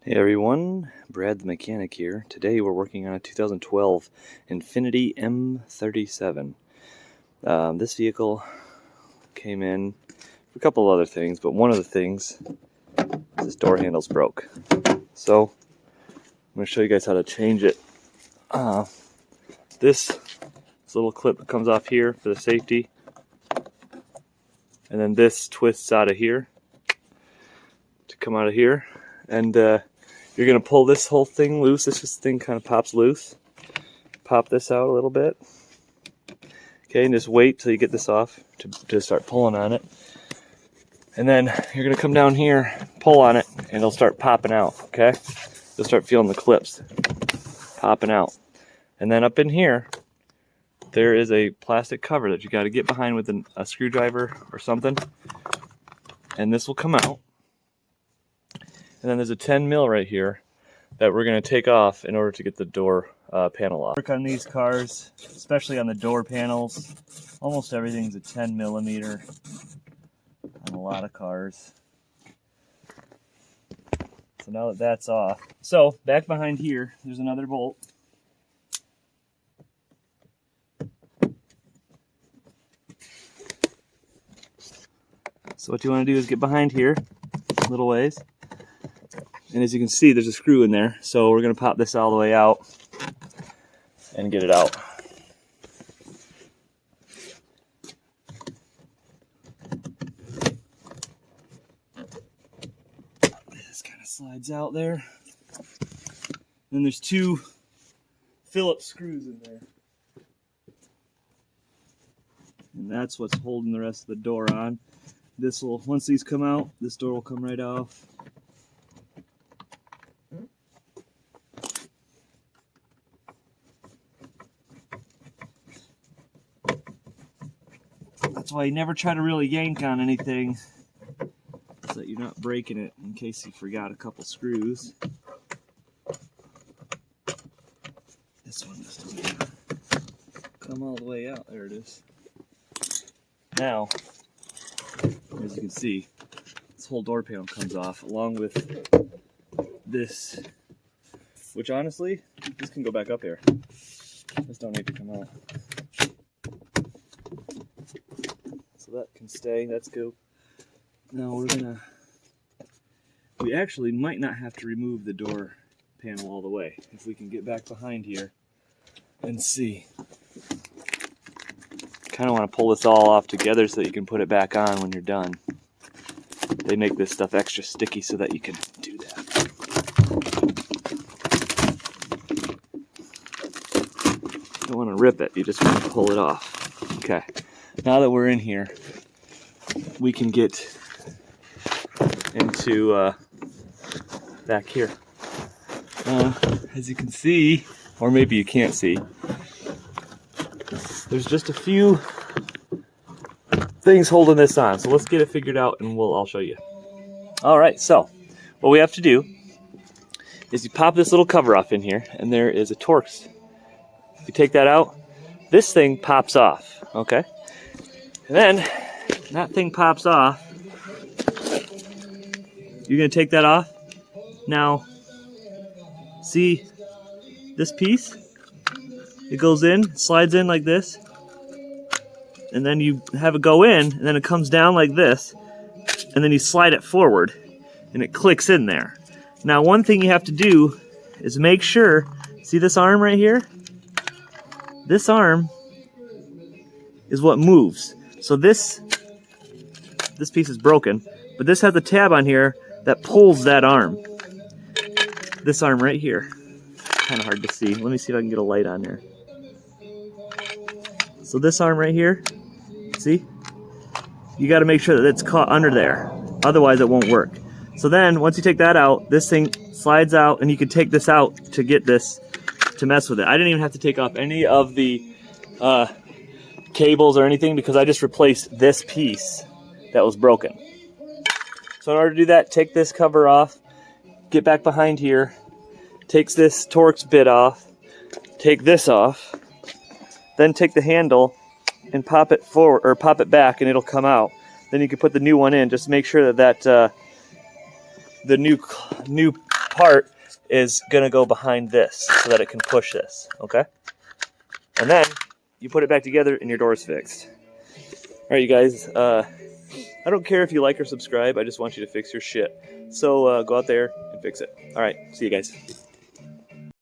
Hey everyone, Brad the mechanic here. Today we're working on a 2012 Infiniti M37. This vehicle came in for a couple of other things, but one of the things is this door handle's broke. So I'm going to show you guys how to change it. This little clip comes off here for the safety, and then this twists out of here to come out of here, and you're going to pull this whole thing loose. This thing kind of pops loose. Pop this out a little bit. Okay, and just wait till you get this off to start pulling on it. And then you're going to come down here, pull on it, and it'll start popping out, okay? You'll start feeling the clips popping out. And then up in here, there is a plastic cover that you got to get behind with a screwdriver or something. And this will come out. And then there's a 10 mil right here that we're going to take off in order to get the door panel off. Work on these cars, especially on the door panels. Almost everything's a 10 millimeter on a lot of cars. So now that that's off. So back behind here, there's another bolt. So what you want to do is get behind here a little ways. And as you can see, there's a screw in there, so we're going to pop this all the way out and get it out. This kind of slides out there. Then there's two Phillips screws in there. And that's what's holding the rest of the door on. This will, once these come out, this door will come right off. That's why you never try to really yank on anything so that you're not breaking it in case you forgot a couple screws. This one just doesn't come all the way out. There it is. Now, as you can see, this whole door panel comes off along with this, which honestly, this can go back up here. This don't need to come out. So that can stay, that's good. Now we actually might not have to remove the door panel all the way. If we can get back behind here and see. Kind of want to pull this all off together so that you can put it back on when you're done. They make this stuff extra sticky so that you can do that. You don't want to rip it, you just want to pull it off. Okay. Now that we're in here, we can get into back here. As you can see, or maybe you can't see, there's just a few things holding this on. So let's get it figured out and I'll show you. All right, so what we have to do is you pop this little cover off in here, and there is a Torx. If you take that out, this thing pops off, okay? And then that thing pops off. You're going to take that off. Now, see this piece? It goes in, slides in like this. And then you have it go in, and then it comes down like this. And then you slide it forward, and it clicks in there. Now, one thing you have to do is make sure, see this arm right here? This arm is what moves. So this piece is broken, but this has a tab on here that pulls that arm. This arm right here. Kind of hard to see. Let me see if I can get a light on there. So this arm right here, see? You got to make sure that it's caught under there. Otherwise it won't work. So then once you take that out, this thing slides out, and you can take this out to get this to mess with it. I didn't even have to take off any of the cables or anything because I just replaced this piece that was broken. So in order to do that, take this cover off, get back behind here, takes this Torx bit off, take this off, then take the handle and pop it forward or pop it back, and it'll come out. Then you can put the new one in. Just make sure that the new part is going to go behind this so that it can push this, okay? And then you put it back together and your door's fixed. All right, you guys, I don't care if you like or subscribe. I just want you to fix your shit. So go out there and fix it. All right, see you guys.